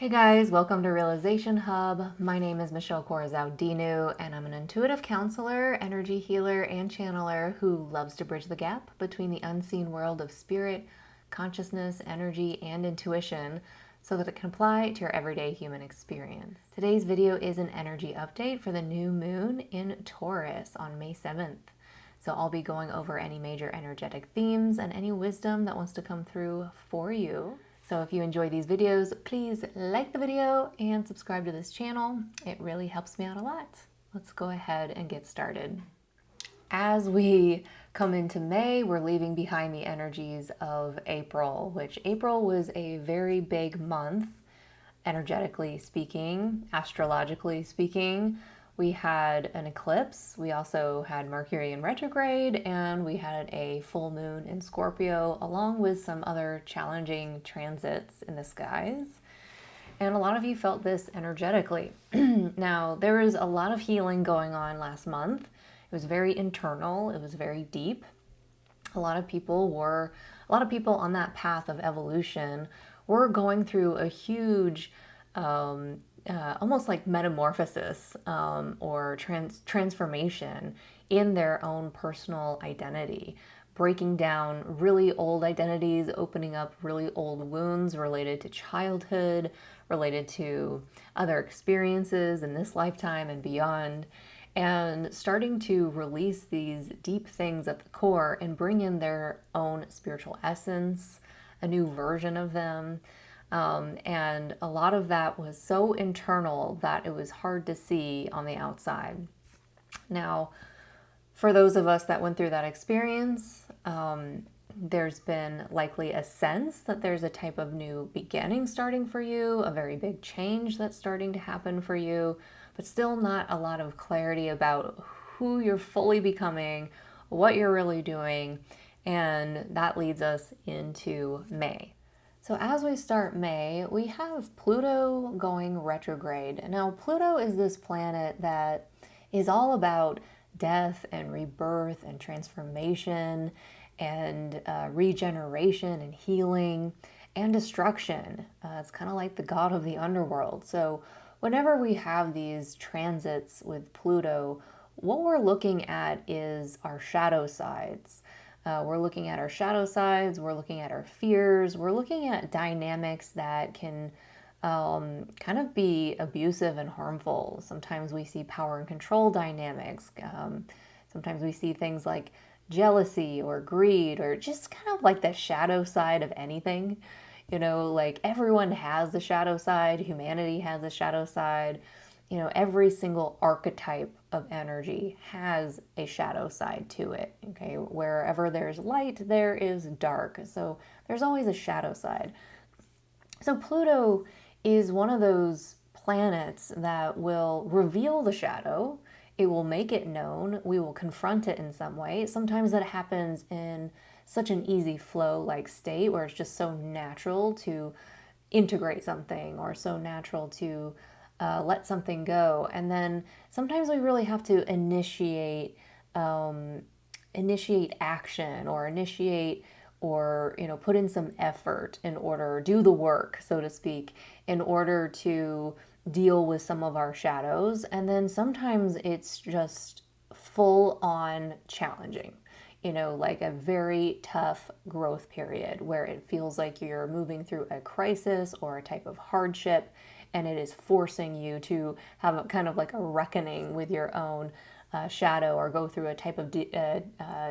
Hey guys, welcome to Realization Hub. My name is Michelle Corazao-Dinu, and I'm an intuitive counselor, energy healer, and channeler who loves to bridge the gap between the unseen world of spirit, consciousness, energy, and intuition so that it can apply to your everyday human experience. Today's video is an energy update for the new moon in Taurus on May 7th. So I'll be going over any major energetic themes and any wisdom that wants to come through for you. So if you enjoy these videos, please like the video and subscribe to this channel. It really helps me out a lot. Let's go ahead and get started. As we come into May, we're leaving behind the energies of April, which April was a very big month, energetically speaking, astrologically speaking. We had an eclipse, we also had Mercury in retrograde, and we had a full moon in Scorpio, along with some other challenging transits in the skies. And a lot of you felt this energetically. Now, there was a lot of healing going on last month. It was very internal, it was very deep. A lot of people on that path of evolution were going through a huge almost like metamorphosis or transformation in their own personal identity, breaking down really old identities, opening up really old wounds related to childhood, related to other experiences in this lifetime and beyond, and starting to release these deep things at the core and bring in their own spiritual essence, a new version of them. And a lot of that was so internal that it was hard to see on the outside. Now, for those of us that went through that experience, there's been likely a sense that there's a type of new beginning starting for you, a very big change that's starting to happen for you, but still not a lot of clarity about who you're fully becoming, what you're really doing, and that leads us into May. So as we start May, we have Pluto going retrograde. Now, Pluto is this planet that is all about death and rebirth and transformation and regeneration and healing and destruction. It's kind of like the god of the underworld. So whenever we have these transits with Pluto, what we're looking at is our shadow sides. We're looking at our shadow sides, we're looking at our fears, we're looking at dynamics that can kind of be abusive and harmful. Sometimes we see power and control dynamics. Sometimes we see things like jealousy or greed or just kind of like the shadow side of anything. You know, like everyone has the shadow side, humanity has the shadow side. You know, every single archetype of energy has a shadow side to it, okay? Wherever there's light, there is dark. So there's always a shadow side. So Pluto is one of those planets that will reveal the shadow. It will make it known. We will confront it in some way. Sometimes that happens in such an easy flow like state where it's just so natural to integrate something or so natural to let something go. And then sometimes we really have to initiate action or initiate or put in some effort in order, do the work, so to speak, in order to deal with some of our shadows. And then sometimes it's just full on challenging, like a very tough growth period where it feels like you're moving through a crisis or a type of hardship, and it is forcing you to have a kind of like a reckoning with your own shadow or go through a type of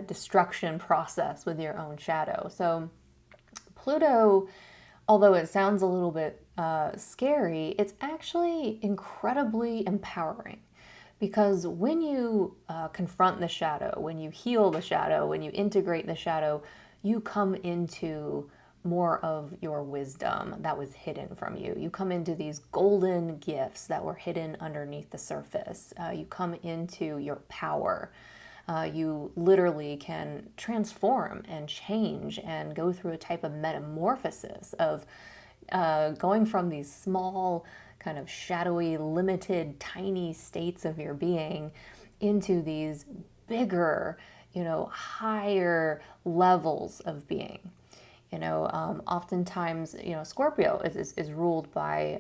destruction process with your own shadow. So Pluto, although it sounds a little bit scary, it's actually incredibly empowering. Because when you confront the shadow, when you heal the shadow, when you integrate the shadow, you come into more of your wisdom that was hidden from you. You come into these golden gifts that were hidden underneath the surface. You come into your power. You literally can transform and change and go through a type of metamorphosis of going from these small, kind of shadowy, limited, tiny states of your being into these bigger, higher levels of being. Oftentimes, Scorpio is ruled by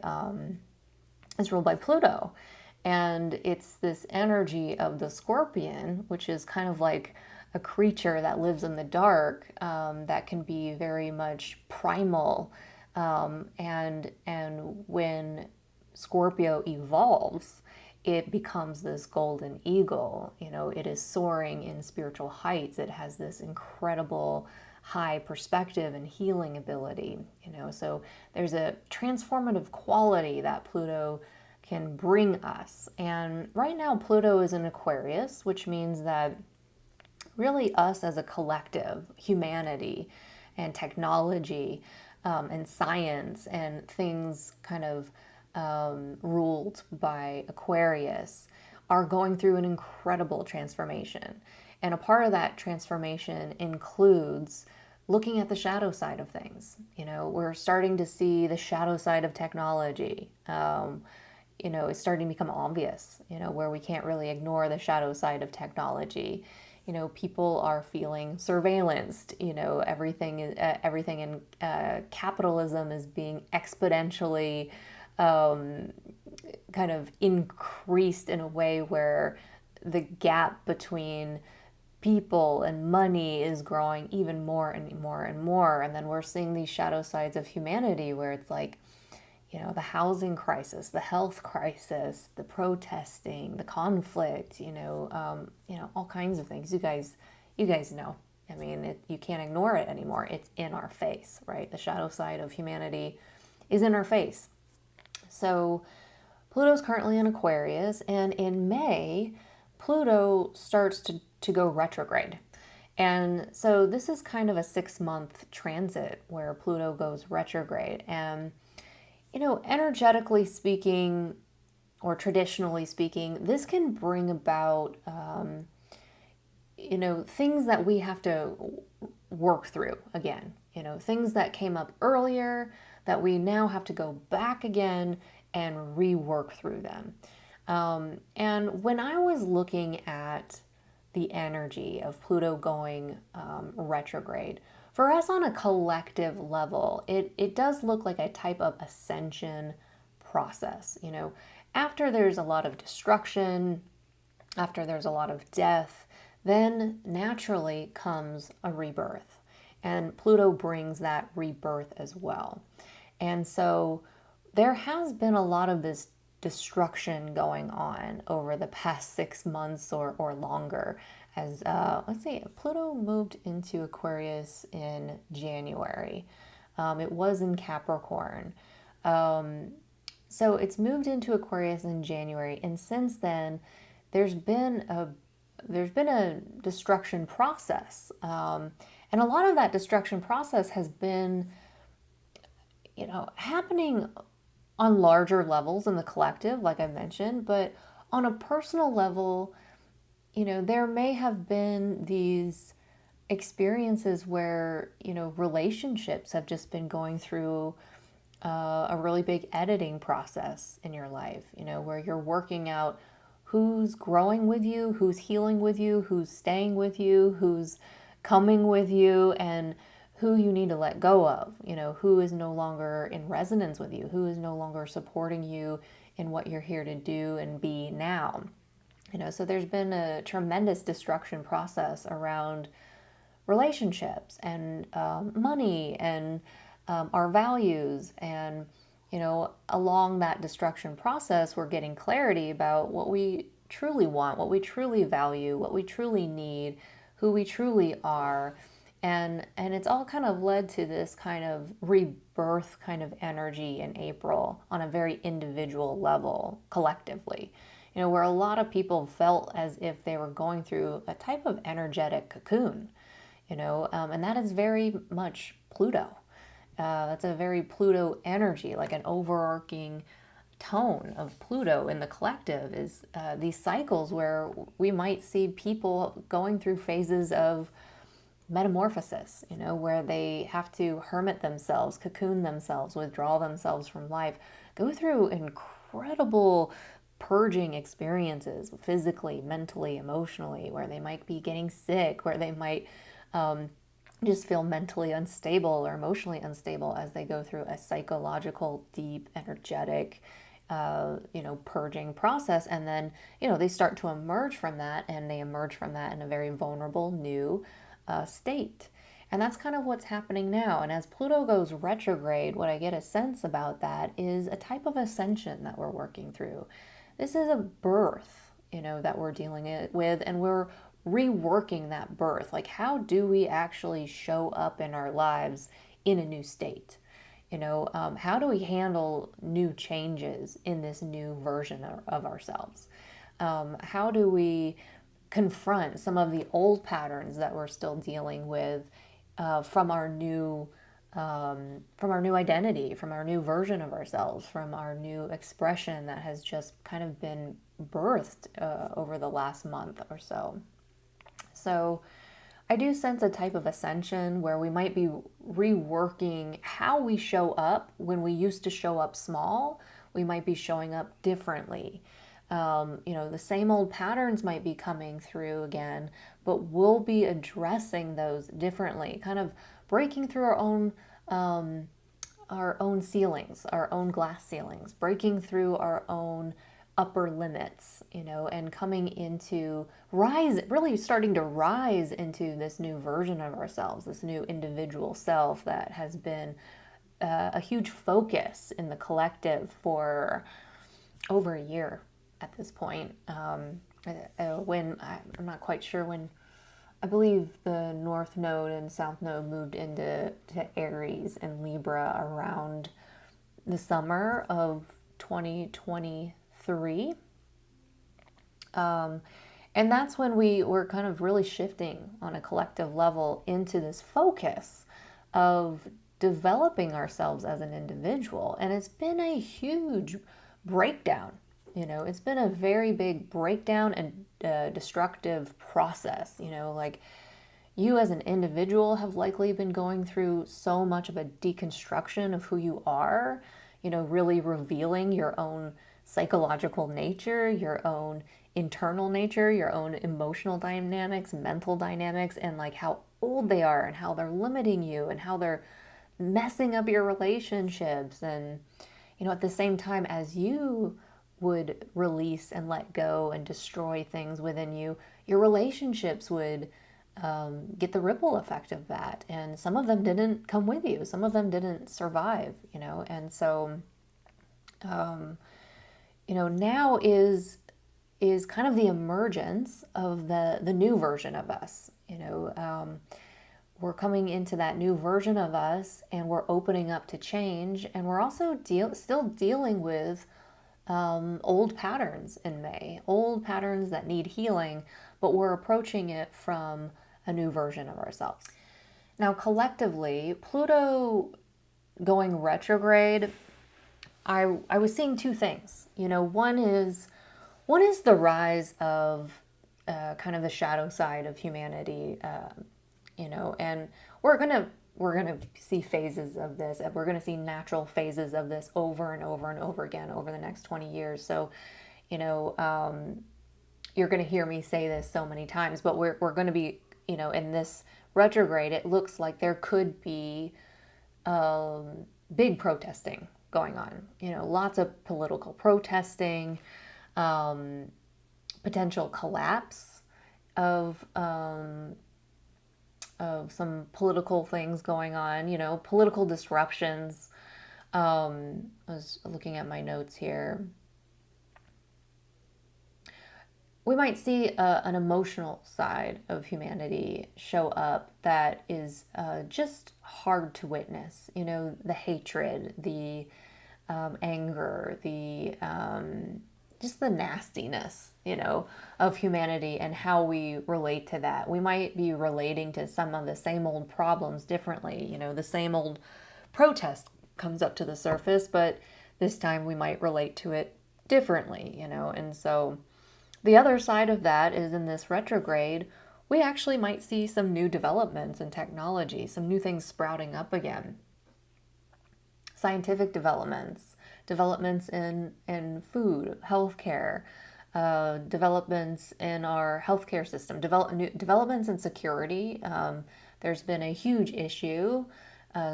Pluto. And it's this energy of the scorpion, which is kind of like a creature that lives in the dark, that can be very much primal. And when Scorpio evolves, it becomes this golden eagle. It is soaring in spiritual heights. It has this incredible high perspective and healing ability. So there's a transformative quality that Pluto can bring us. And right now, Pluto is in Aquarius, which means that really us as a collective, humanity and technology, and science and things kind of ruled by Aquarius, are going through an incredible transformation. And a part of that transformation includes looking at the shadow side of things. We're starting to see the shadow side of technology. It's starting to become obvious, where we can't really ignore the shadow side of technology. People are feeling surveillanced. Everything in capitalism is being exponentially kind of increased in a way where the gap between people and money is growing even more and more and more. And then we're seeing these shadow sides of humanity where it's like, the housing crisis, the health crisis, the protesting, the conflict, all kinds of things. You guys know. I mean, you can't ignore it anymore. It's in our face, right? The shadow side of humanity is in our face. So Pluto's currently in Aquarius, and in May, Pluto starts to go retrograde. And so this is kind of a 6-month transit where Pluto goes retrograde. And energetically speaking, or traditionally speaking, this can bring about, things that we have to work through again. Things that came up earlier that we now have to go back again and rework through them. And when I was looking at the energy of Pluto going retrograde, for us on a collective level, it does look like a type of ascension process. After there's a lot of destruction, after there's a lot of death, then naturally comes a rebirth. And Pluto brings that rebirth as well. And so there has been a lot of this destruction going on over the past 6 months or longer. As let's see, Pluto moved into Aquarius in January. It was in Capricorn. So it's moved into Aquarius in January, and since then, there's been a destruction process, and a lot of that destruction process has been, happening on larger levels in the collective, like I mentioned, but on a personal level, there may have been these experiences where, relationships have just been going through a really big editing process in your life, where you're working out who's growing with you, who's healing with you, who's staying with you, who's coming with you, and who you need to let go of, who is no longer in resonance with you, who is no longer supporting you in what you're here to do and be now. So there's been a tremendous destruction process around relationships and money and our values. And, along that destruction process, we're getting clarity about what we truly want, what we truly value, what we truly need, who we truly are. And it's all kind of led to this kind of rebirth kind of energy in April on a very individual level, collectively. Where a lot of people felt as if they were going through a type of energetic cocoon, and that is very much Pluto. That's a very Pluto energy, like an overarching tone of Pluto in the collective is these cycles where we might see people going through phases of metamorphosis, where they have to hermit themselves, cocoon themselves, withdraw themselves from life, go through incredible purging experiences physically, mentally, emotionally, where they might be getting sick, where they might just feel mentally unstable or emotionally unstable as they go through a psychological, deep, energetic, purging process. And then, they start to emerge from that, and they emerge from that in a very vulnerable new state. And that's kind of what's happening now. And as Pluto goes retrograde, what I get a sense about that is a type of ascension that we're working through. This is a birth, that we're dealing with, and we're reworking that birth. Like, how do we actually show up in our lives in a new state? How do we handle new changes in this new version of ourselves? How do we confront some of the old patterns that we're still dealing with from our new identity, from our new version of ourselves, from our new expression that has just kind of been birthed over the last month or so. So I do sense a type of ascension where we might be reworking how we show up. When we used to show up small, we might be showing up differently. The same old patterns might be coming through again, but we'll be addressing those differently, kind of breaking through our own ceilings, our own glass ceilings, breaking through our own upper limits, and coming into really starting to rise into this new version of ourselves, this new individual self that has been a huge focus in the collective for over a year at this point. When I'm not quite sure when, I believe the North Node and South Node moved into Aries and Libra around the summer of 2023. And that's when we were kind of really shifting on a collective level into this focus of developing ourselves as an individual. And it's been a huge breakdown. It's been a very big breakdown and destructive process. Like, you as an individual have likely been going through so much of a deconstruction of who you are, really revealing your own psychological nature, your own internal nature, your own emotional dynamics, mental dynamics, and like how old they are and how they're limiting you and how they're messing up your relationships. And, at the same time as you would release and let go and destroy things within you, your relationships would get the ripple effect of that. And some of them didn't come with you. Some of them didn't survive, and so, now is kind of the emergence of the new version of us. We're coming into that new version of us, and we're opening up to change, and we're also still dealing with old patterns in May, old patterns that need healing, but we're approaching it from a new version of ourselves. Now, collectively, Pluto going retrograde, I was seeing two things. One is the rise of kind of the shadow side of humanity, and we're gonna see phases of this, and we're gonna see natural phases of this over and over and over again over the next 20 years. So, you're gonna hear me say this so many times, but we're gonna be, in this retrograde, it looks like there could be big protesting going on. Lots of political protesting, potential collapse of some political things going on, political disruptions. I was looking at my notes here. We might see an emotional side of humanity show up that is just hard to witness. The hatred, the anger, the just the nastiness, of humanity and how we relate to that. We might be relating to some of the same old problems differently. The same old protest comes up to the surface, but this time we might relate to it differently, and so the other side of that is, in this retrograde, we actually might see some new developments in technology, some new things sprouting up again. Scientific developments in food, healthcare, developments in our healthcare system, developments in security there's been a huge issue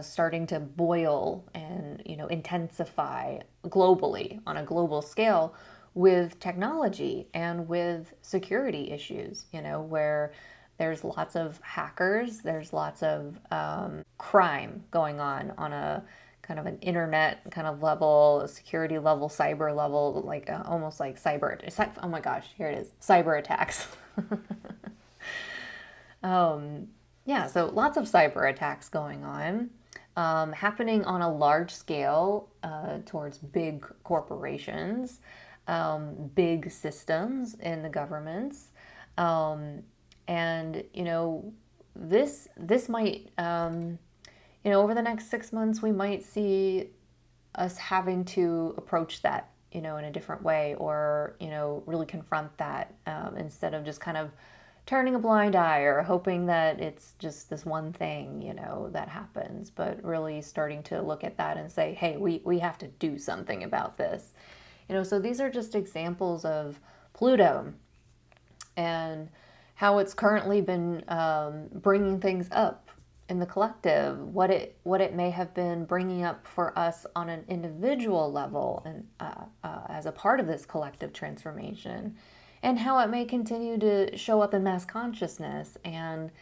starting to boil and, intensify globally on a global scale with technology and with security issues, where there's lots of hackers, there's lots of crime going on a kind of an internet kind of level, a security level, cyber level, like almost like oh my gosh, here it is, cyber attacks. Yeah, so lots of cyber attacks going on, happening on a large scale towards big corporations, big systems in the governments. And, this might, over the next 6 months, we might see us having to approach that, in a different way, or, really confront that, instead of just kind of turning a blind eye or hoping that it's just this one thing, that happens, but really starting to look at that and say, hey, we have to do something about this. So these are just examples of Pluto and how it's currently been bringing things up in the collective, what it may have been bringing up for us on an individual level and as a part of this collective transformation, and how it may continue to show up in mass consciousness and,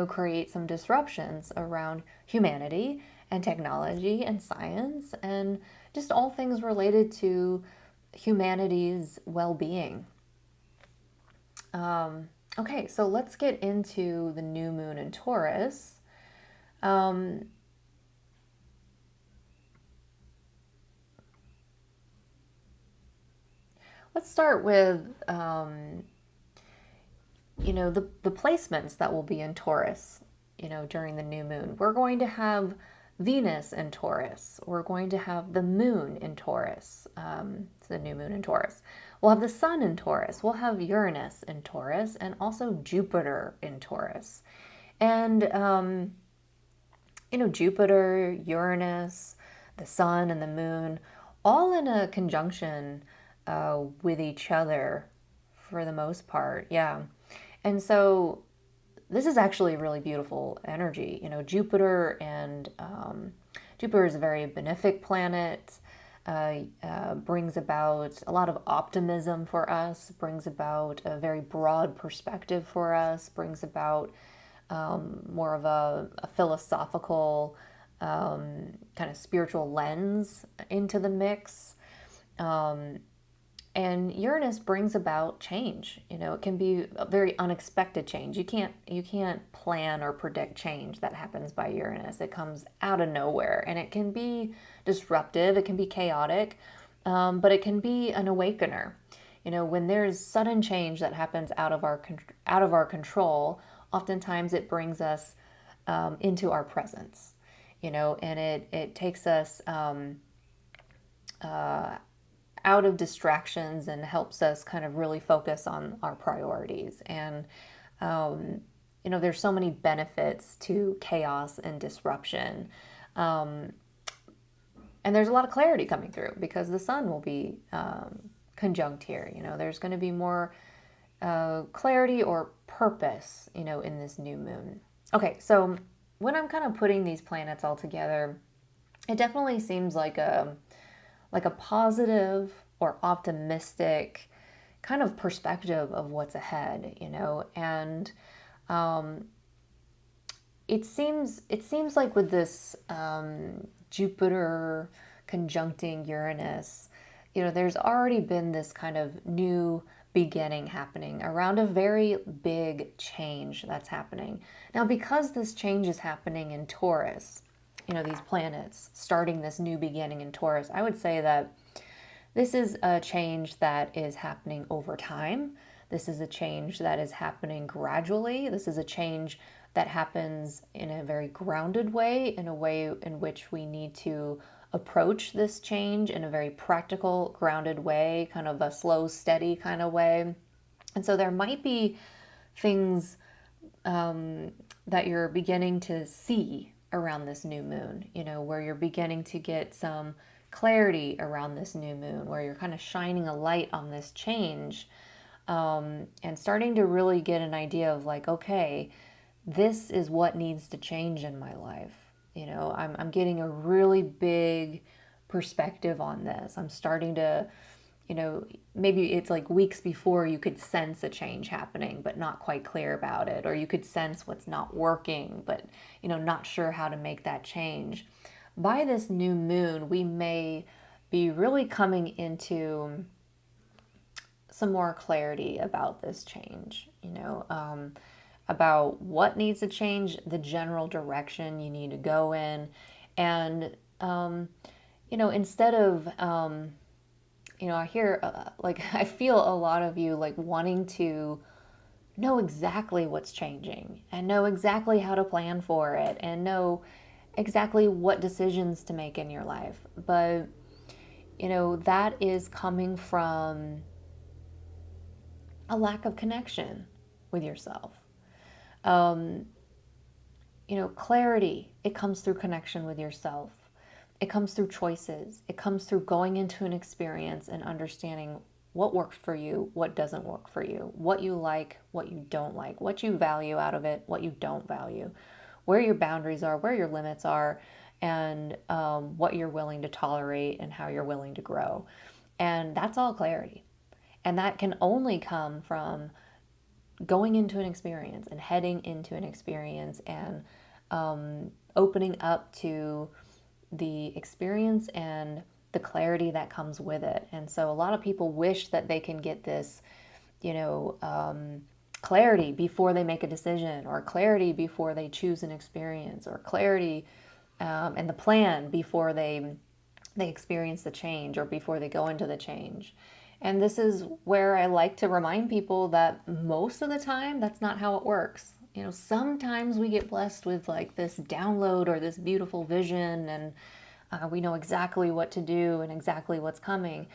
create some disruptions around humanity and technology and science and just all things related to humanity's well-being. Okay, so let's get into the new moon in Taurus. Let's start with, the placements that will be in Taurus, during the new moon. We're going to have Venus in Taurus. We're going to have the moon in Taurus. It's the new moon in Taurus. We'll have the sun in Taurus. We'll have Uranus in Taurus, and also Jupiter in Taurus. And, Jupiter, Uranus, the sun, and the moon, all in a conjunction with each other for the most part. Yeah. And so this is actually really beautiful energy. Jupiter is a very benefic planet, brings about a lot of optimism for us, brings about a very broad perspective for us, brings about more of a philosophical, kind of spiritual lens into the mix. And Uranus brings about change. It can be a very unexpected change. You can't plan or predict change that happens by Uranus. It comes out of nowhere, and it can be disruptive. It can be chaotic, but it can be an awakener. When there's sudden change that happens out of our control, oftentimes it brings us into our presence. And it takes us out of distractions and helps us kind of really focus on our priorities. And, there's so many benefits to chaos and disruption. And there's a lot of clarity coming through because the sun will be conjunct here. There's going to be more clarity or purpose, in this new moon. Okay, so when I'm kind of putting these planets all together, it definitely seems like a positive or optimistic kind of perspective of what's ahead, and it seems like with this Jupiter conjuncting Uranus, there's already been this kind of new beginning happening around a very big change that's happening. Now, because this change is happening in Taurus, these planets starting this new beginning in Taurus, I would say that this is a change that is happening over time. This is a change that is happening gradually. This is a change that happens in a very grounded way, in a way in which we need to approach this change in a very practical, grounded way, kind of a slow, steady kind of way. And so there might be things that you're beginning to see around this new moon, where you're beginning to get some clarity around this new moon, where you're kind of shining a light on this change, and starting to really get an idea of like, okay, this is what needs to change in my life. I'm getting a really big perspective on this. I'm starting to, maybe it's like weeks before you could sense a change happening, but not quite clear about it. Or you could sense what's not working, but, not sure how to make that change. By this new moon, we may be really coming into some more clarity about this change, about what needs to change, the general direction you need to go in. And, instead of, I hear, I feel a lot of you like wanting to know exactly what's changing and know exactly how to plan for it and know exactly what decisions to make in your life. But, that is coming from a lack of connection with yourself. Clarity, it comes through connection with yourself. It comes through choices. It comes through going into an experience and understanding what works for you, what doesn't work for you, what you like, what you don't like, what you value out of it, what you don't value, where your boundaries are, where your limits are, and what you're willing to tolerate and how you're willing to grow. And that's all clarity. And that can only come from going into an experience and heading into an experience and opening up to the experience and the clarity that comes with it. And so a lot of people wish that they can get this, clarity before they make a decision, or clarity before they choose an experience, or clarity and the plan before they experience the change or before they go into the change. And this is where I like to remind people that most of the time, that's not how it works. Sometimes we get blessed with like this download or this beautiful vision, and we know exactly what to do and exactly what's coming.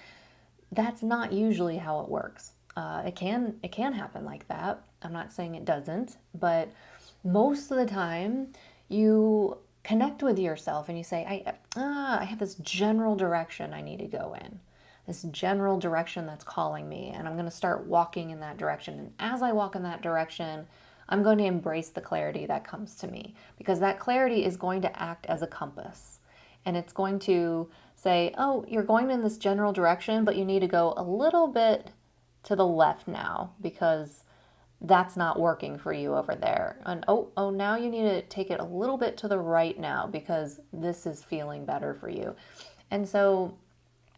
That's not usually how it works. It can happen like that. I'm not saying it doesn't, but most of the time you connect with yourself and you say, I have this general direction I need to go in. This general direction that's calling me, and I'm going to start walking in that direction. And as I walk in that direction, I'm going to embrace the clarity that comes to me, because that clarity is going to act as a compass. And it's going to say, oh, you're going in this general direction, but you need to go a little bit to the left now because that's not working for you over there. And oh, now you need to take it a little bit to the right now because this is feeling better for you. And so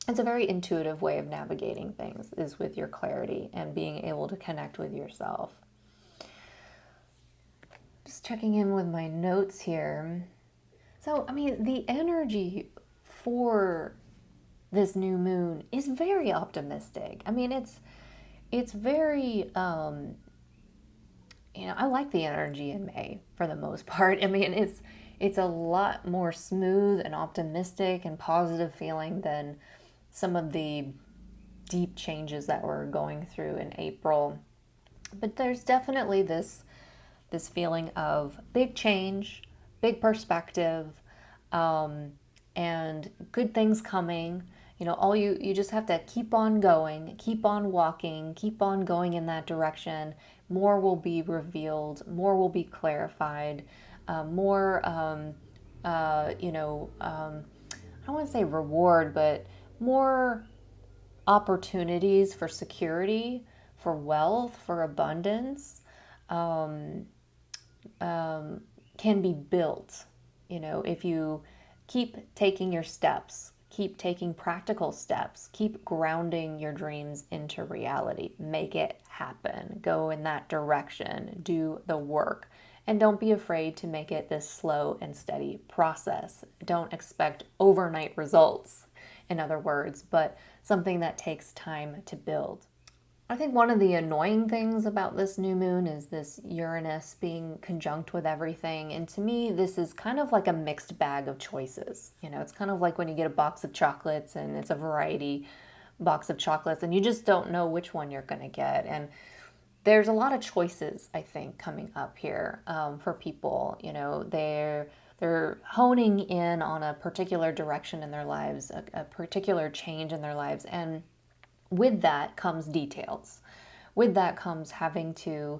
it's a very intuitive way of navigating things, is with your clarity and being able to connect with yourself. Just checking in with my notes here. So, the energy for this new moon is very optimistic. It's very, I like the energy in May for the most part. It's a lot more smooth and optimistic and positive feeling than some of the deep changes that we're going through in April. But there's definitely this feeling of big change, big perspective, and good things coming. You just have to keep on going, keep on walking, keep on going in that direction. More will be revealed, more will be clarified, more, I don't want to say reward, but more opportunities for security, for wealth, for abundance, can be built, if you keep taking your steps, keep taking practical steps, keep grounding your dreams into reality, make it happen, go in that direction, do the work. And don't be afraid to make it this slow and steady process. Don't expect overnight results, in other words, but something that takes time to build. I think one of the annoying things about this new moon is this Uranus being conjunct with everything. And to me, this is kind of like a mixed bag of choices. It's kind of like when you get a box of chocolates and it's a variety box of chocolates and you just don't know which one you're going to get. And there's a lot of choices, I think, coming up here for people. They're honing in on a particular direction in their lives, a particular change in their lives. And with that comes details. With that comes having to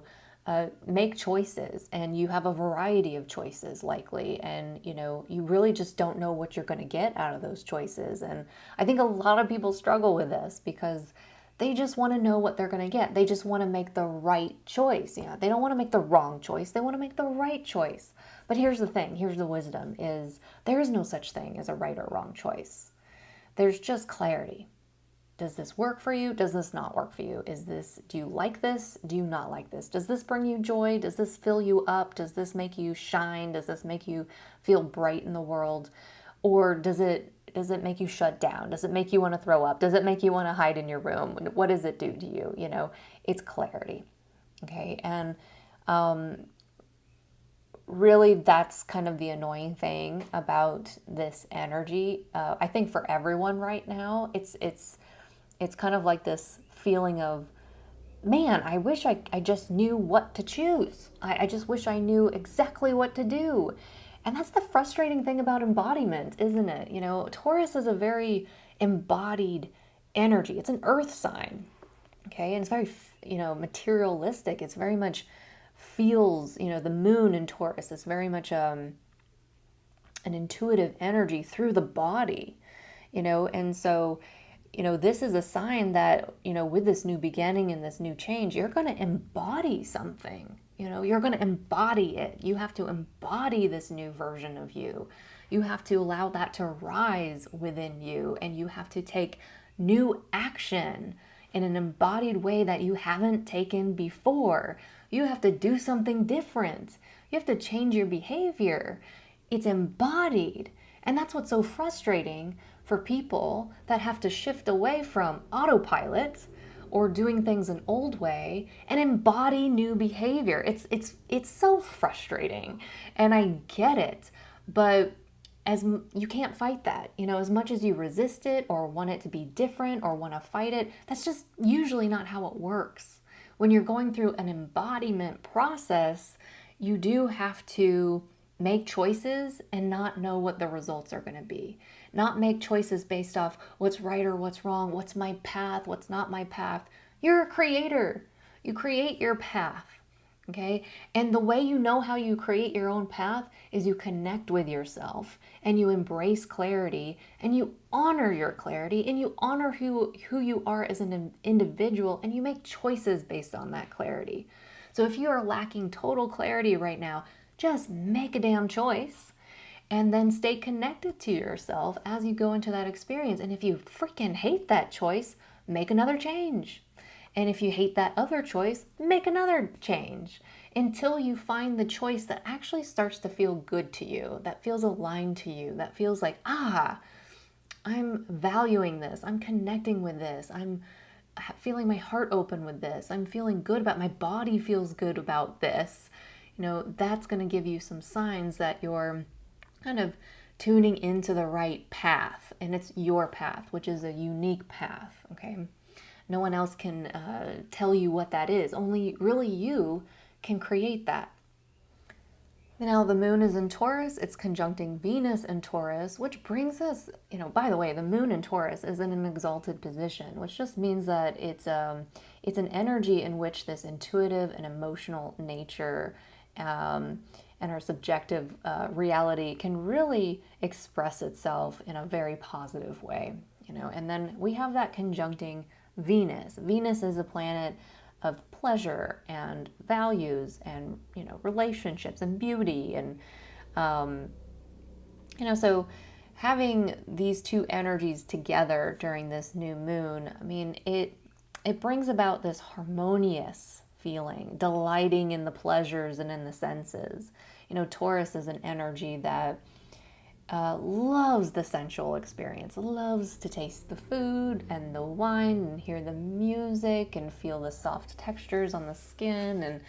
make choices, and you have a variety of choices likely, and you really just don't know what you're going to get out of those choices. And I think a lot of people struggle with this because they just want to know what they're going to get. They just want to make the right choice. They don't want to make the wrong choice. They want to make the right choice. But here's the thing, here's the wisdom, is there is no such thing as a right or wrong choice. There's just clarity. Does this work for you? Does this not work for you? Do you like this? Do you not like this? Does this bring you joy? Does this fill you up? Does this make you shine? Does this make you feel bright in the world? Or does it make you shut down? Does it make you want to throw up? Does it make you want to hide in your room? What does it do to you? It's clarity. Okay. And really, that's kind of the annoying thing about this energy. I think for everyone right now, it's kind of like this feeling of, man, I wish I just knew what to choose. I just wish I knew exactly what to do. And that's the frustrating thing about embodiment, isn't it? Taurus is a very embodied energy. It's an earth sign, okay? And it's very, materialistic. It's very much feels, the moon in Taurus is very much an intuitive energy through the body, and so, this is a sign that, with this new beginning and this new change, you're going to embody something. You're going to embody it. You have to embody this new version of you. You have to allow that to rise within you, and you have to take new action in an embodied way that you haven't taken before. You have to do something different. You have to change your behavior. It's embodied. And that's what's so frustrating for people that have to shift away from autopilot or doing things an old way and embody new behavior. It's so frustrating, and I get it, but you can't fight that. As much as you resist it or want it to be different or want to fight it, that's just usually not how it works. When you're going through an embodiment process, you do have to make choices and not know what the results are going to be. Not make choices based off what's right or what's wrong, what's my path, what's not my path. You're a creator. You create your path, okay? And the way you know how you create your own path is you connect with yourself and you embrace clarity and you honor your clarity and you honor who you are as an individual, and you make choices based on that clarity. So if you are lacking total clarity right now, just make a damn choice and then stay connected to yourself as you go into that experience. And if you freaking hate that choice, make another change. And if you hate that other choice, make another change until you find the choice that actually starts to feel good to you, that feels aligned to you, that feels like, I'm valuing this, I'm connecting with this, I'm feeling my heart open with this, I'm feeling good about, my body feels good about this. That's going to give you some signs that you're kind of tuning into the right path, and it's your path, which is a unique path, okay? No one else can tell you what that is. Only really you can create that. Now the moon is in Taurus, it's conjuncting Venus in Taurus, which brings us, by the way, the moon in Taurus is in an exalted position, which just means that it's an energy in which this intuitive and emotional nature and our subjective reality can really express itself in a very positive way, and then we have that conjuncting Venus. Venus is a planet of pleasure and values and, relationships and beauty. And, so having these two energies together during this new moon, it brings about this harmonious feeling, delighting in the pleasures and in the senses. Taurus is an energy that loves the sensual experience, loves to taste the food and the wine and hear the music and feel the soft textures on the skin and,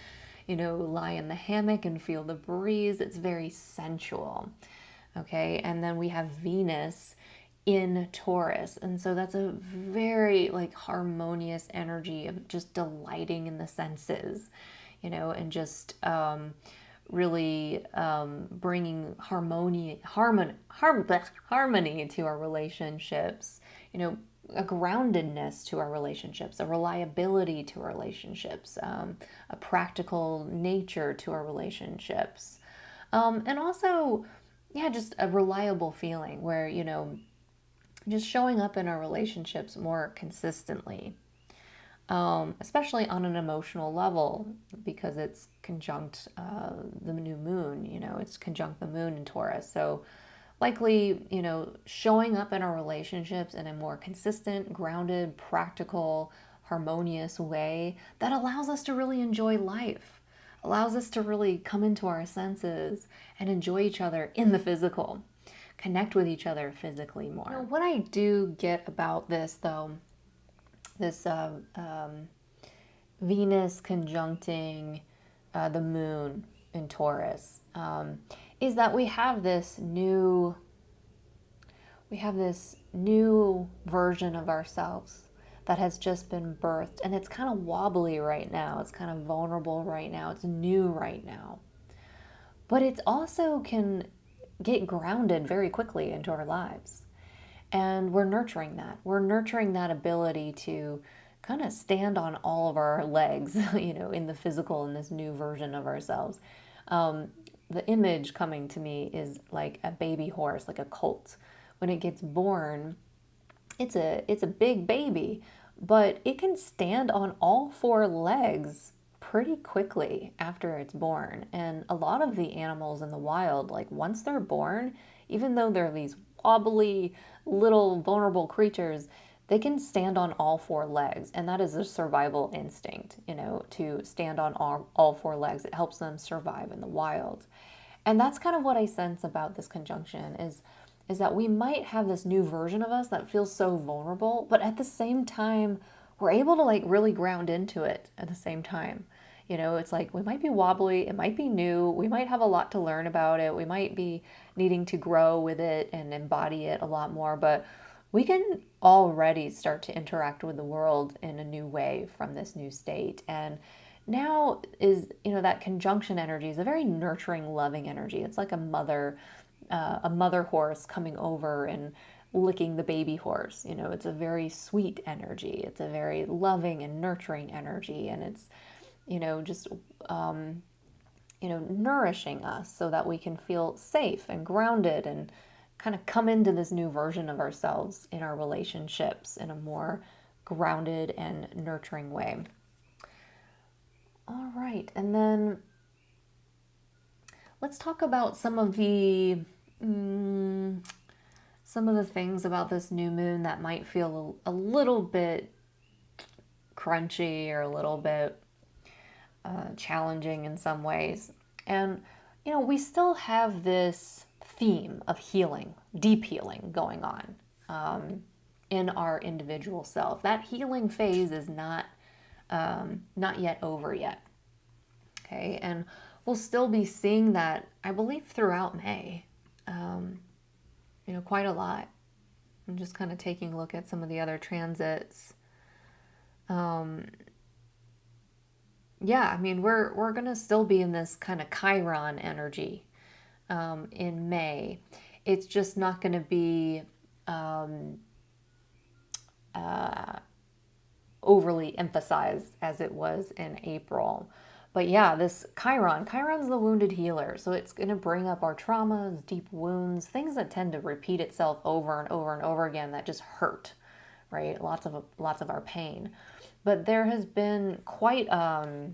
lie in the hammock and feel the breeze. It's very sensual, okay? And then we have Venus in Taurus, and so that's a very harmonious energy of just delighting in the senses, and just really bringing harmony to our relationships, a groundedness to our relationships, a reliability to our relationships, a practical nature to our relationships. And also, yeah, just a reliable feeling where, just showing up in our relationships more consistently, especially on an emotional level, because it's conjunct the new moon, it's conjunct the moon in Taurus. So likely, showing up in our relationships in a more consistent, grounded, practical, harmonious way that allows us to really enjoy life, allows us to really come into our senses and enjoy each other in the physical, connect with each other physically more. What I do get about this, though, this Venus conjuncting the moon in Taurus, is that we have this new version of ourselves that has just been birthed, and it's kind of wobbly right now, it's kind of vulnerable right now, it's new right now, but it also can get grounded very quickly into our lives. And we're nurturing that ability to kind of stand on all of our legs, in the physical, in this new version of ourselves. The image coming to me is like a baby horse, like a colt. When it gets born, it's a big baby, but it can stand on all four legs pretty quickly after it's born. And a lot of the animals in the wild, like once they're born, even though they're these wobbly little vulnerable creatures, they can stand on all four legs, and that is a survival instinct, to stand on all four legs. It helps them survive in the wild. And that's kind of what I sense about this conjunction is that we might have this new version of us that feels so vulnerable, but at the same time, we're able to like really ground into it at the same time. It's like we might be wobbly, it might be new, we might have a lot to learn about it, we might be needing to grow with it and embody it a lot more, but we can already start to interact with the world in a new way from this new state. And now is, that conjunction energy is a very nurturing, loving energy. It's like a mother horse coming over and licking the baby horse. It's a very sweet energy. It's a very loving and nurturing energy, and it's just nourishing us so that we can feel safe and grounded and kind of come into this new version of ourselves in our relationships in a more grounded and nurturing way. All right, and then let's talk about some of the things about this new moon that might feel a little bit crunchy or a little bit challenging in some ways. And, we still have this theme of healing, deep healing going on in our individual self. That healing phase is not yet over yet. Okay, and we'll still be seeing that, I believe, throughout May, quite a lot. I'm just kind of taking a look at some of the other transits. Yeah, I mean, we're going to still be in this kind of Chiron energy in May. It's just not going to be overly emphasized as it was in April. But yeah, this Chiron's the wounded healer. So it's going to bring up our traumas, deep wounds, things that tend to repeat itself over and over and over again that just hurt, right? Lots of our pain. But there has been quite a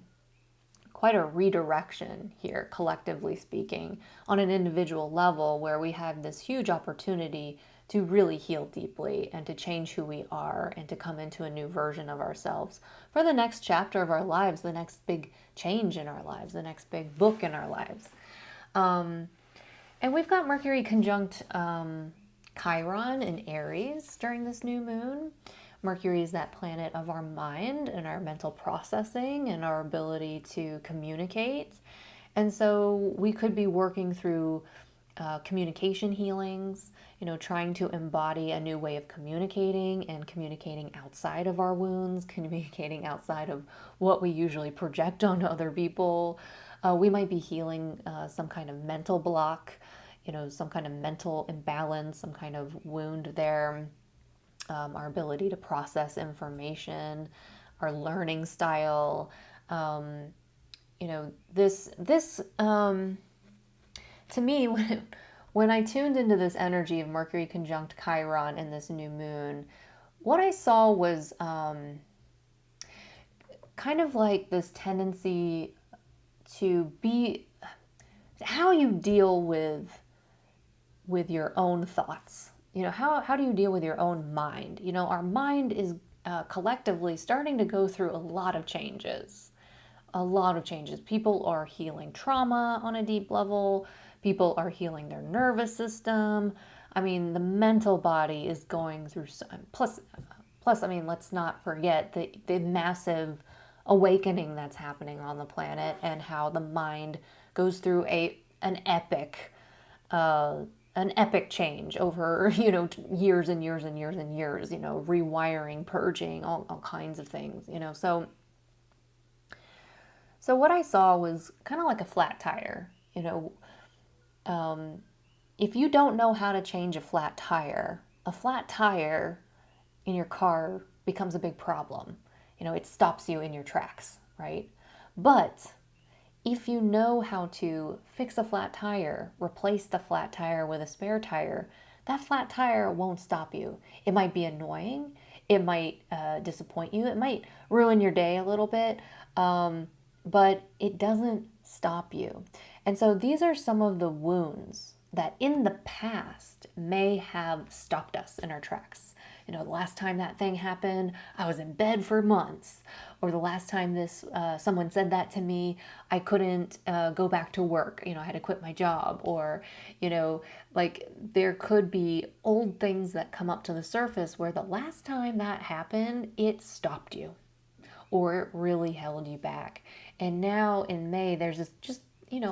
redirection here, collectively speaking, on an individual level, where we have this huge opportunity to really heal deeply and to change who we are and to come into a new version of ourselves for the next chapter of our lives, the next big change in our lives, the next big book in our lives. And we've got Mercury conjunct Chiron in Aries during this new moon. Mercury is that planet of our mind and our mental processing and our ability to communicate. And so we could be working through communication healings, trying to embody a new way of communicating and communicating outside of our wounds, communicating outside of what we usually project on other people. We might be healing some kind of mental block, some kind of mental imbalance, some kind of wound there. our ability to process information, our learning style. This to me, when I tuned into this energy of Mercury conjunct Chiron in this new moon, what I saw was kind of like this tendency to be how you deal with your own thoughts. How do you deal with your own mind? Our mind is collectively starting to go through a lot of changes. A lot of changes. People are healing trauma on a deep level. People are healing their nervous system. I mean, the mental body is going through plus, I mean, let's not forget the massive awakening that's happening on the planet, and how the mind goes through an epic change over years and years and years and years, rewiring, purging, all kinds of things. So what I saw was kind of like a flat tire. If you don't know how to change a flat tire in your car becomes a big problem. It stops you in your tracks, right? But if you know how to fix a flat tire, replace the flat tire with a spare tire, that flat tire won't stop you. It might be annoying. It might disappoint you. It might ruin your day a little bit, but it doesn't stop you. And so these are some of the wounds that in the past may have stopped us in our tracks. The last time that thing happened, I was in bed for months. Or the last time someone said that to me, I couldn't go back to work. I had to quit my job. Or, like there could be old things that come up to the surface where the last time that happened, it stopped you. Or it really held you back. And now in May, there's this just,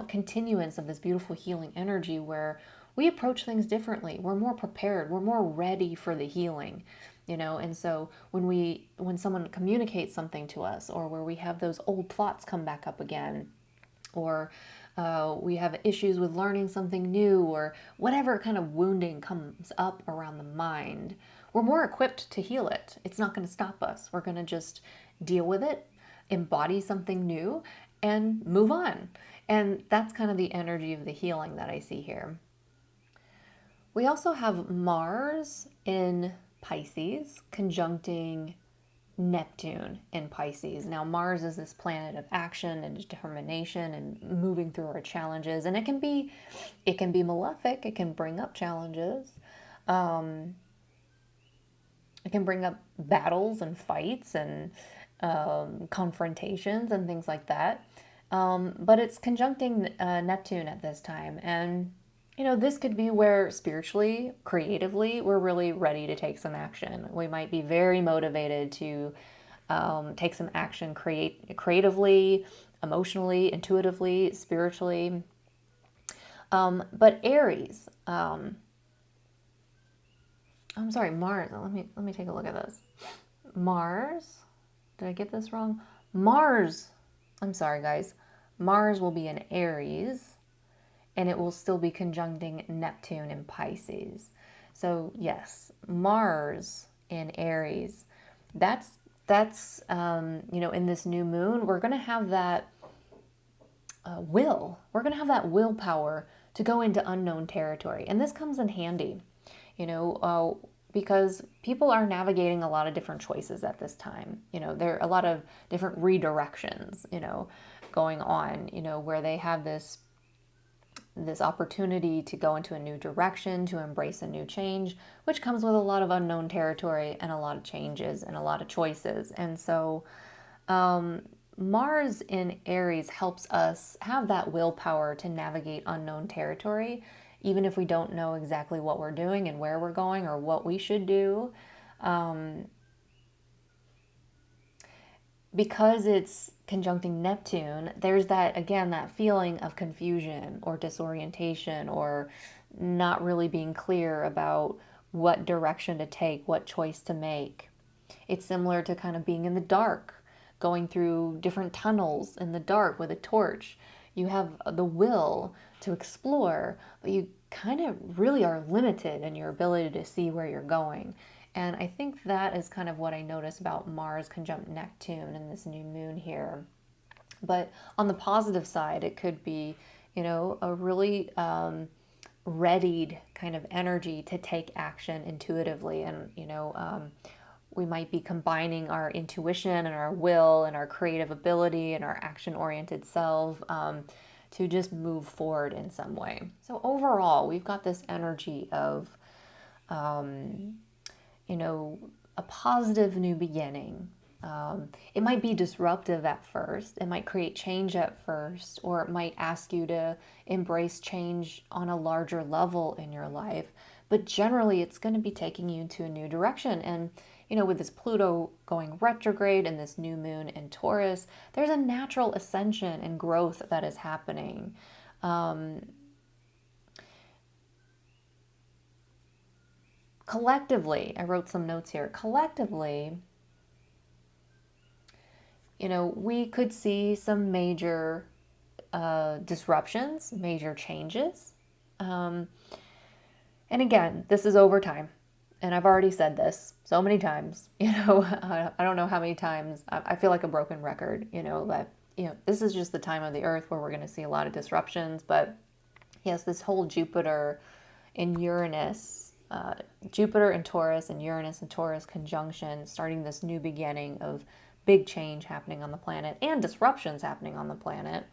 continuance of this beautiful healing energy where we approach things differently. We're more prepared. We're more ready for the healing, And so when someone communicates something to us, or where we have those old thoughts come back up again, or we have issues with learning something new, or whatever kind of wounding comes up around the mind, we're more equipped to heal it. It's not going to stop us. We're going to just deal with it, embody something new, and move on. And that's kind of the energy of the healing that I see here. We also have Mars in Pisces conjuncting Neptune in Pisces. Now, Mars is this planet of action and determination and moving through our challenges, and it can be malefic. It can bring up challenges. It can bring up battles and fights and confrontations and things like that. But it's conjuncting Neptune at this time, and this could be where spiritually, creatively, we're really ready to take some action. We might be very motivated to take some action, creatively, emotionally, intuitively, spiritually. But Aries, I'm sorry, Mars. Let me take a look at this. Mars, did I get this wrong? Mars, I'm sorry, guys. Mars will be in Aries, and it will still be conjuncting Neptune in Pisces. So yes, Mars in Aries, that's in this new moon, we're going to have that will. We're going to have that willpower to go into unknown territory. And this comes in handy, because people are navigating a lot of different choices at this time. There are a lot of different redirections, going on, where they have this opportunity to go into a new direction, to embrace a new change, which comes with a lot of unknown territory and a lot of changes and a lot of choices. And so Mars in Aries helps us have that willpower to navigate unknown territory, even if we don't know exactly what we're doing and where we're going or what we should do. Because it's conjuncting Neptune, there's that feeling of confusion or disorientation, or not really being clear about what direction to take, what choice to make. It's similar to kind of being in the dark, going through different tunnels in the dark with a torch. You have the will to explore, but you kind of really are limited in your ability to see where you're going. And I think that is kind of what I notice about Mars conjunct Neptune and this new moon here. But on the positive side, it could be, a really readied kind of energy to take action intuitively. And, we might be combining our intuition and our will and our creative ability and our action-oriented self to just move forward in some way. So overall, we've got this energy of, a positive new beginning. It might be disruptive at first. It might create change at first, or it might ask you to embrace change on a larger level in your life. But generally, it's going to be taking you into a new direction. And, with this Pluto going retrograde and this new moon in Taurus, there's a natural ascension and growth that is happening. Collectively, I wrote some notes here. Collectively, we could see some major disruptions, major changes. And again, this is over time. And I've already said this so many times, I don't know how many times. I feel like a broken record, that, this is just the time of the earth where we're going to see a lot of disruptions. But yes, this whole Jupiter in Uranus, Jupiter in Taurus and Uranus in Taurus conjunction, starting this new beginning of big change happening on the planet and disruptions happening on the planet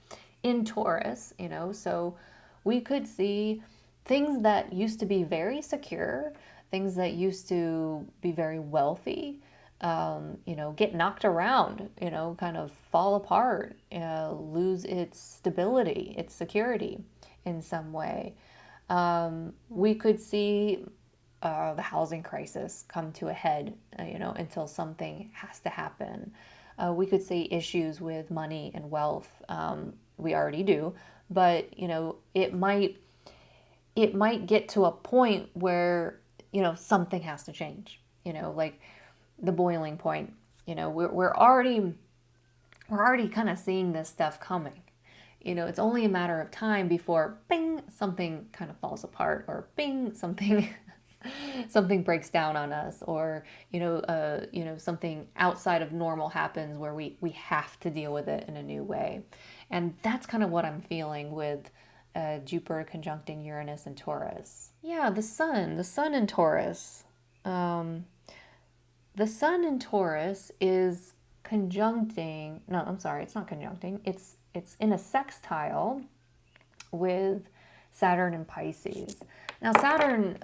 in Taurus, so we could see things that used to be very secure, things that used to be very wealthy, get knocked around, kind of fall apart, lose its stability, its security in some way. We could see the housing crisis come to a head, until something has to happen. We could see issues with money and wealth. We already do, but it might get to a point where something has to change. Like the boiling point. We're already kind of seeing this stuff coming. It's only a matter of time before, bing, something kind of falls apart, or bing, something breaks down on us, or something outside of normal happens where we have to deal with it in a new way. And that's kind of what I'm feeling with Jupiter conjuncting Uranus and Taurus. Yeah, the sun in Taurus. The sun in Taurus is conjuncting. No, I'm sorry, it's not conjuncting. It's in a sextile with Saturn and Pisces. Now, Saturn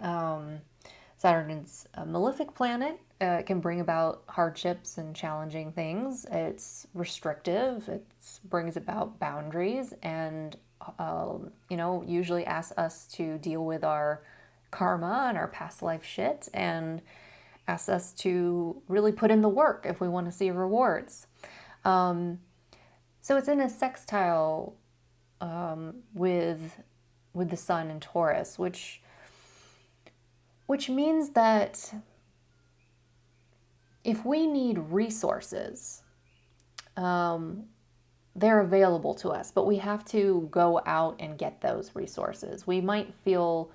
is a malefic planet. It can bring about hardships and challenging things. It's restrictive. It brings about boundaries, and usually asks us to deal with our karma and our past life shit, and asks us to really put in the work if we want to see rewards. So it's in a sextile with the sun in Taurus, which means that if we need resources, they're available to us, but we have to go out and get those resources. We might feel,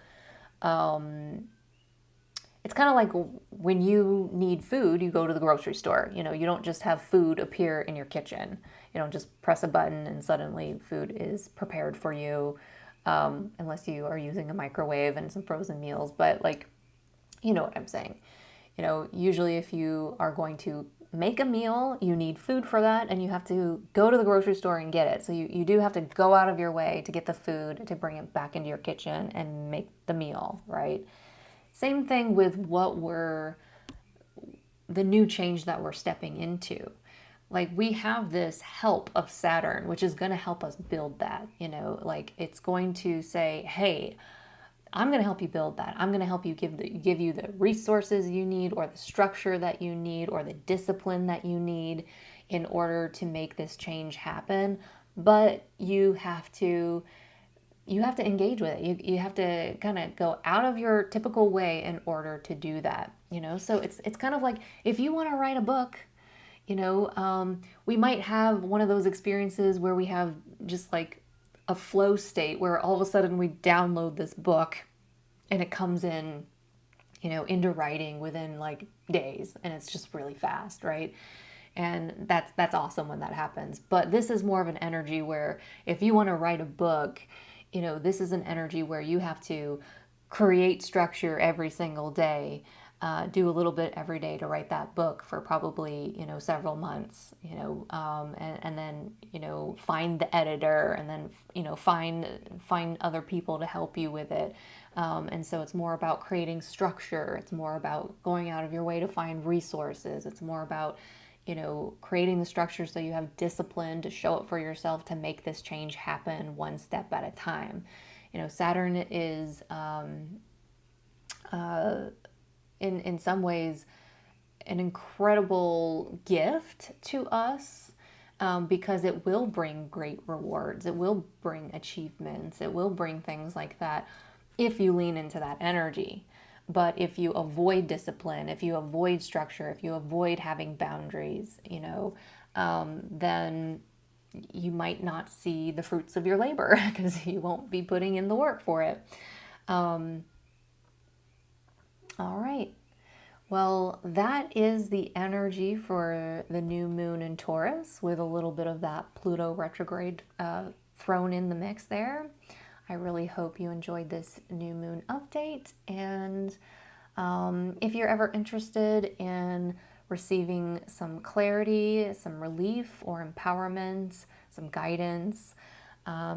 it's kind of like when you need food, you go to the grocery store. You don't just have food appear in your kitchen. You don't just press a button and suddenly food is prepared for you, unless you are using a microwave and some frozen meals. But you know what I'm saying. Usually if you are going to make a meal, you need food for that, and you have to go to the grocery store and get it. So you do have to go out of your way to get the food, to bring it back into your kitchen and make the meal, right? Same thing with the new change that we're stepping into. We have this help of Saturn, which is going to help us build that, it's going to say, hey, I'm going to help you build that. I'm going to help you give you the resources you need, or the structure that you need, or the discipline that you need in order to make this change happen. But you have to engage with it. You have to kind of go out of your typical way in order to do that. So it's kind of like if you want to write a book, we might have one of those experiences where we have just a flow state where all of a sudden we download this book and it comes in, into writing within like days, and it's just really fast, right? And that's awesome when that happens. But this is more of an energy where if you want to write a book, this is an energy where you have to create structure every single day, do a little bit every day to write that book for probably several months, and then find the editor, and then find other people to help you with it. And so it's more about creating structure. It's more about going out of your way to find resources. It's more about creating the structure so you have discipline to show up for yourself to make this change happen one step at a time. Saturn is in some ways an incredible gift to us, because it will bring great rewards. It will bring achievements. It will bring things like that if you lean into that energy. But if you avoid discipline, if you avoid structure, if you avoid having boundaries, then you might not see the fruits of your labor because you won't be putting in the work for it. All right. Well, that is the energy for the new moon in Taurus, with a little bit of that Pluto retrograde thrown in the mix there. I really hope you enjoyed this new moon update. And if you're ever interested in receiving some clarity, some relief or empowerment, some guidance,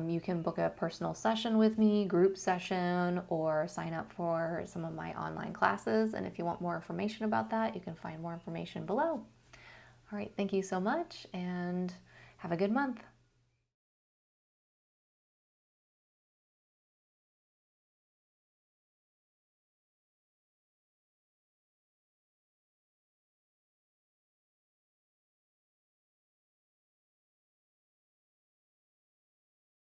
you can book a personal session with me, group session, or sign up for some of my online classes. And if you want more information about that, you can find more information below. All right, thank you so much, and have a good month.